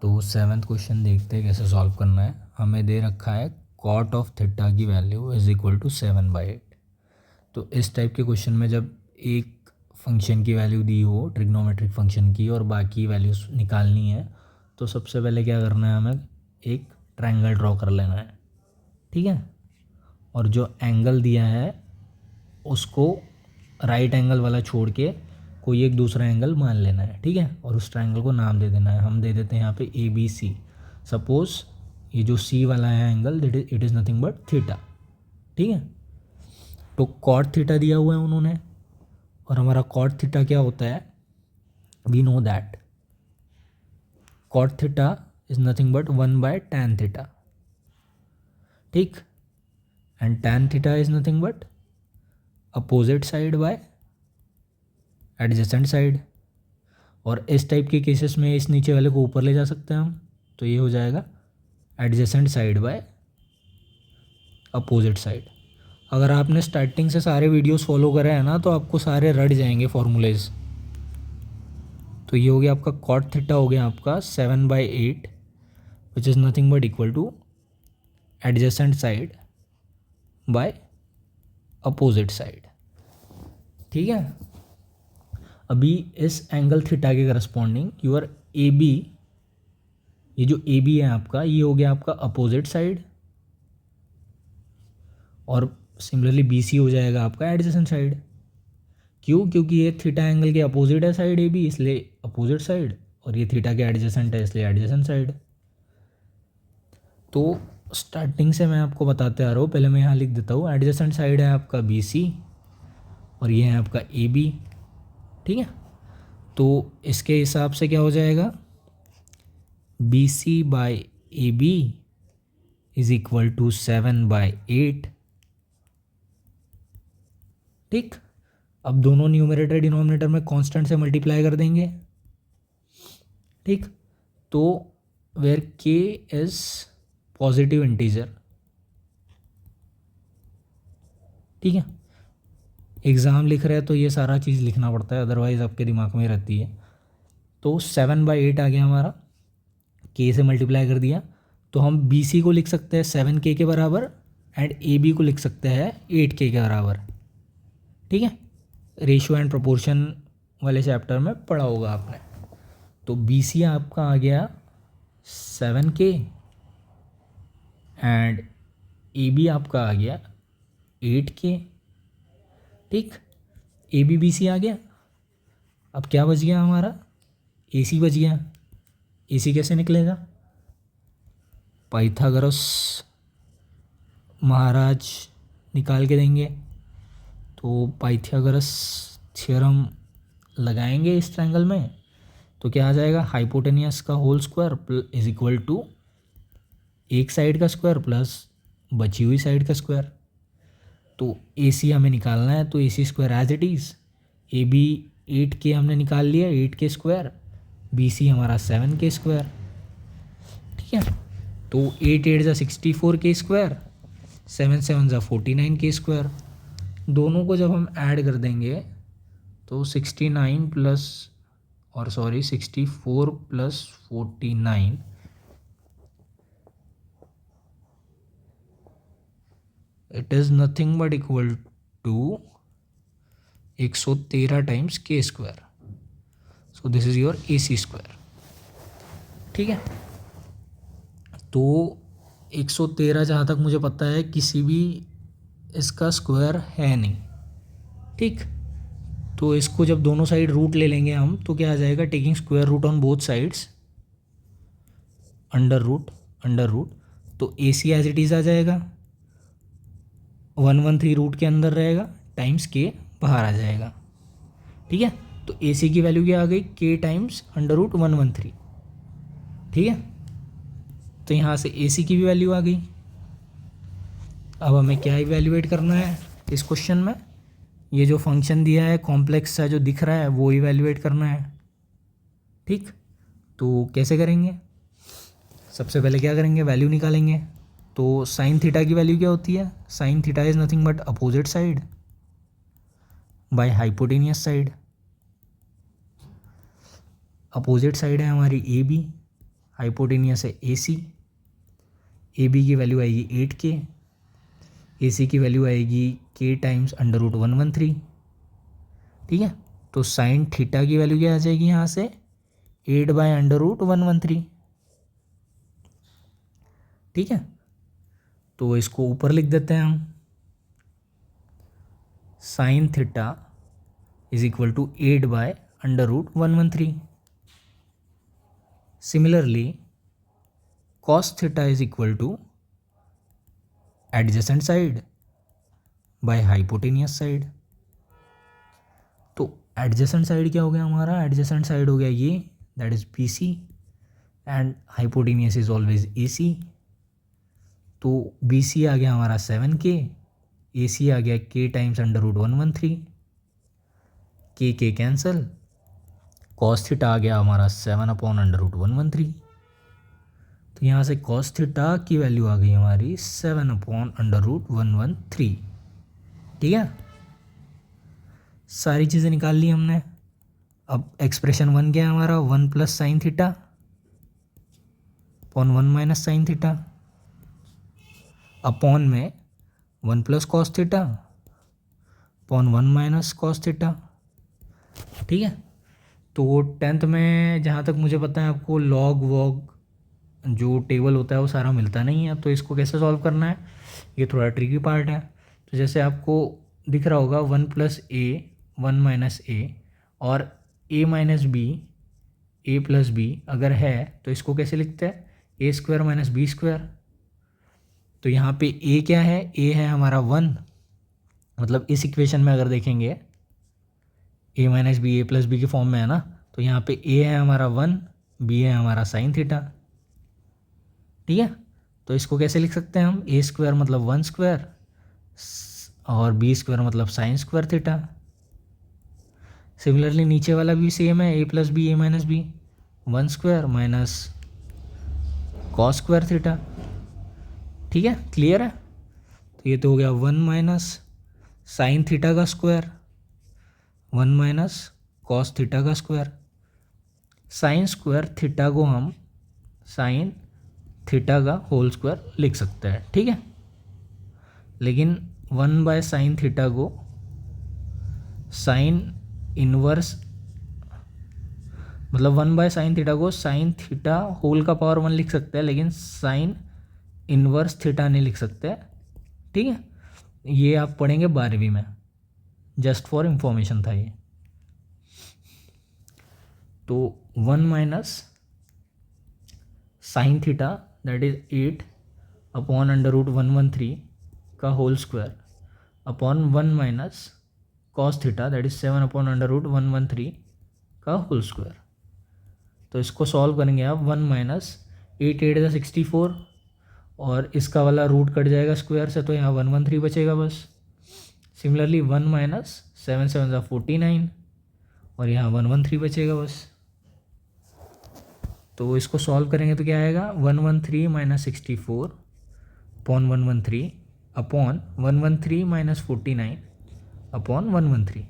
तो seventh question देखते हैं कैसे सॉल्व करना है। हमें दे रखा है कॉट ऑफ थीटा की वैल्यू इज इक्वल टू 7/8। तो इस टाइप के क्वेश्चन में जब एक फंक्शन की वैल्यू दी हो ट्रिग्नोमेट्रिक फंक्शन की और बाकी वैल्यूज निकालनी है, तो सबसे पहले क्या करना है, हमें एक ट्रायंगल ड्रॉ कर लेना है। ठीक है, और जो एंगल दिया है उसको राइट एंगल वाला छोड़ के कोई एक दूसरा एंगल मान लेना है। ठीक है, और उस ट्रायंगल को नाम दे देना है। हम दे देते हैं यहाँ पे ABC। सपोज ये जो C वाला है angle, it is nothing but theta. ठीक है, तो कॉट थीटा दिया हुआ है उन्होंने, और हमारा कॉट थीटा क्या होता है, we know that cot theta is nothing but 1/tan theta. ठीक, and tan theta is nothing but opposite side by adjacent side. और इस टाइप के केसेस में इस नीचे वाले को ऊपर ले जा सकते हैं हम, तो ये हो जाएगा adjacent side bye opposite side. अगर आपने स्टार्टिंग से सारे वीडियोस फॉलो करे हैं ना, तो आपको सारे रट जाएंगे फॉर्मूलेज। तो ये हो गया आपका कॉट थीटा, हो गया आपका 7/8 which is nothing but equal to adjacent side bye opposite side. ठीक है, अभी इस एंगल थीटा के करस्पॉन्डिंग यूर AB, ये जो AB है आपका, ये हो गया आपका अपोजिट साइड, और सिमिलरली BC हो जाएगा आपका एडजेसेंट साइड। क्यों? क्योंकि ये थीटा एंगल के अपोजिट है साइड AB, इसलिए अपोजिट साइड, और ये थीटा के एडजेसेंट है इसलिए एडजेसेंट साइड। तो स्टार्टिंग से मैं आपको बताते आ रहा हूँ, पहले मैं यहाँ लिख देता हूँ। एडजेसेंट साइड है आपका BC और ये है आपका AB। ठीक है, तो इसके हिसाब से क्या हो जाएगा, BC/AB इज इक्वल टू 7/8। ठीक, अब दोनों न्यूमरेटर डिनोमिनेटर में कांस्टेंट से मल्टीप्लाई कर देंगे। ठीक, तो where K is positive integer. ठीक है, एग्ज़ाम लिख रहे हैं तो ये सारा चीज़ लिखना पड़ता है, अदरवाइज़ आपके दिमाग में रहती है। तो 7/8 आ गया हमारा, K से मल्टीप्लाई कर दिया, तो हम BC को लिख सकते हैं 7K के बराबर, एंड AB को लिख सकते हैं 8K के बराबर। ठीक है, रेशियो एंड प्रोपोर्शन वाले चैप्टर में पढ़ा होगा आपने। तो BC आपका आ गया 7K एंड AB आपका आ गया 8K। ठीक, AB BC आ गया। अब क्या बच गया हमारा, AC बच गया। AC कैसे निकलेगा, पाइथागोरस महाराज निकाल के देंगे। तो पाइथागोरस थ्योरम लगाएंगे इस ट्रायंगल में, तो क्या आ जाएगा, हाइपोटेनियस का whole square is equal to एक साइड का स्क्वायर प्लस बची हुई साइड का स्क्वायर। तो AC हमें निकालना है, तो AC square as it is. AB 8K हमने निकाल लिया, 8K स्क्वायर, BC हमारा 7K स्क्वायर। ठीक है, तो 8 × 64K स्क्वायर, 7 49K स्क्वायर। दोनों को जब हम ऐड कर देंगे तो 64 + 49 it is nothing but equal to 113 times K square. So this is your AC square. ठीक है, तो 113 जहाँ तक मुझे पता है किसी भी इसका स्क्वायर है नहीं। ठीक, तो इसको जब दोनों साइड रूट ले लेंगे हम, तो क्या आ जाएगा, taking square root on both sides, under root. तो AC एज इट इज़ आ जाएगा, 113 रूट के अंदर रहेगा, टाइम्स K बाहर आ जाएगा। ठीक है, तो AC की वैल्यू क्या आ गई, K टाइम्स √113। ठीक है, तो यहाँ से AC की भी वैल्यू आ गई। अब हमें क्या इवैल्यूएट करना है इस क्वेश्चन में, ये जो फंक्शन दिया है कॉम्प्लेक्स सा जो दिख रहा है वो इवैल्यूएट करना है। ठीक, तो कैसे करेंगे, सबसे पहले क्या करेंगे, वैल्यू निकालेंगे। तो साइन थीटा की वैल्यू क्या होती है, sign theta is nothing but opposite side by hypotenuse side. Opposite side है हमारी AB, हाइपोटेनियस है AC, AB की वैल्यू आएगी 8K, AC की वैल्यू आएगी K टाइम्स √113, ठीक है। तो साइन थीटा की वैल्यू क्या आ जाएगी यहाँ से 8/√113, ठीक है। तो इसको ऊपर लिख देते हैं हम, sine theta is equal to 8/√113। Similarly cos theta is equal to adjacent side by hypotenuse side. तो एडजेसेंट साइड क्या हो गया हमारा, एडजेसेंट साइड हो गया ये, that is BC, and hypotenuse is always AC। तो BC आ गया हमारा 7K, AC आ गया K times √113, K cancel, cos theta आ गया हमारा 7/√113। तो यहाँ से कॉस थीटा की वैल्यू आ गई हमारी 7/√113, ठीक है। सारी चीज़ें निकाल ली हमने। अब एक्सप्रेशन बन गया हमारा 1 + sin θ अपॉन 1 - sin θ अपॉन में 1 + cos θ अपॉन 1 - cos θ, ठीक है। तो 10th में जहाँ तक मुझे पता है आपको लॉग वॉग जो टेबल होता है वो सारा मिलता नहीं है, तो इसको कैसे सॉल्व करना है ये थोड़ा ट्रिकी पार्ट है। तो जैसे आपको दिख रहा होगा 1 + a 1 - a और a - b a + b अगर है तो इसको कैसे लिखते हैं a² - b²। तो यहाँ पे a क्या है, a है हमारा 1, मतलब इस इक्वेशन में अगर देखेंगे a - b a + b के फॉर्म में है ना, तो यहाँ पे a है हमारा 1, b है हमारा sin θ, ठीक है। तो इसको कैसे लिख सकते हैं हम, a² मतलब 1² और b² मतलब sin² θ। सिमिलरली नीचे वाला भी सेम है, a + b a - b 1² minus cos² θ, ठीक है, क्लियर है। तो ये तो हो गया 1 - sin θ का स्क्वायर 1 - cos θ का स्क्वायर। साइन स्क्वायर थीटा को हम साइन थीटा का होल स्क्वायर लिख सकते हैं, ठीक है। लेकिन 1/sin θ को साइन इनवर्स, मतलब 1/sin θ को साइन थीटा होल का पावर 1 लिख सकते हैं, लेकिन साइन इनवर्स थीटा नहीं लिख सकते, ठीक है। ये आप पढ़ेंगे 12वीं में, जस्ट फॉर इंफॉर्मेशन था ये। तो 1 - sin θ दैट इज 8/√113 का whole square upon 1 - cos θ that is 7/√113 का होल स्क्वायर। तो इसको सॉल्व करेंगे आप, 1 - 8 8 64 और इसका वाला रूट कट जाएगा स्क्वायर से, तो यहाँ 113 बचेगा बस। सिमिलरली 1 - 7 7 49 और यहाँ 113 बचेगा बस। तो इसको सॉल्व करेंगे तो क्या आएगा, 113 - 64 अपॉन 113 अपॉन 113 - 49 अपॉन 113।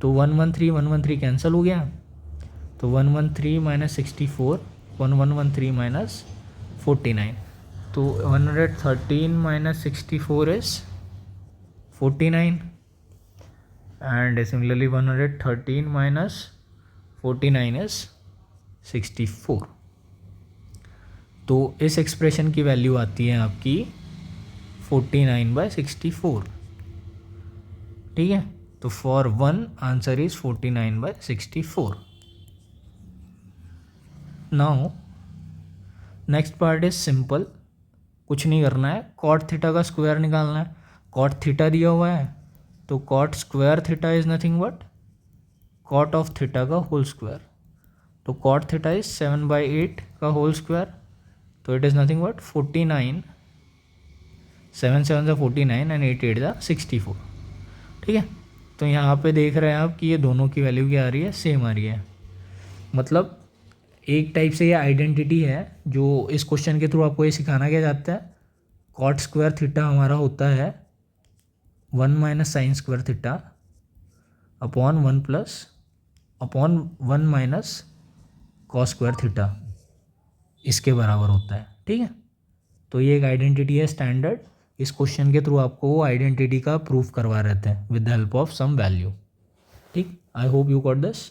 तो 113 कैंसिल हो गया, तो 113 - 64 अपॉन 113 - 49। तो 113 - 64 इज 49 एंड सिमिलरली 113 - 49 इज 64। तो इस एक्सप्रेशन की वैल्यू आती है आपकी 49/64, ठीक है। तो for 1 answer is 49/64। Now next part is simple, कुछ नहीं करना है, कॉट थीटा का स्क्वायर निकालना है। कॉट थीटा दिया हुआ है तो cot square theta is nothing but cot of theta का होल स्क्वायर। तो कॉट थीटा इज 7/8 का होल स्क्वायर, तो it is nothing but 49, 7 7 49 and 8 8 64, ठीक है। तो यहाँ पे देख रहे हैं आप कि ये दोनों की वैल्यू क्या आ रही है, सेम आ रही है। मतलब एक टाइप से ये आइडेंटिटी है जो इस क्वेश्चन के थ्रू आपको ये सिखाना क्या चाहता है, कॉट स्क्वायर थीटा हमारा होता है 1 - sin square theta upon 1 - cos square theta, इसके बराबर होता है, ठीक है। तो ये एक आइडेंटिटी है स्टैंडर्ड, इस क्वेश्चन के थ्रू आपको वो आइडेंटिटी का प्रूफ करवा रहते हैं with the help of some value, ठीक। I hope you got this.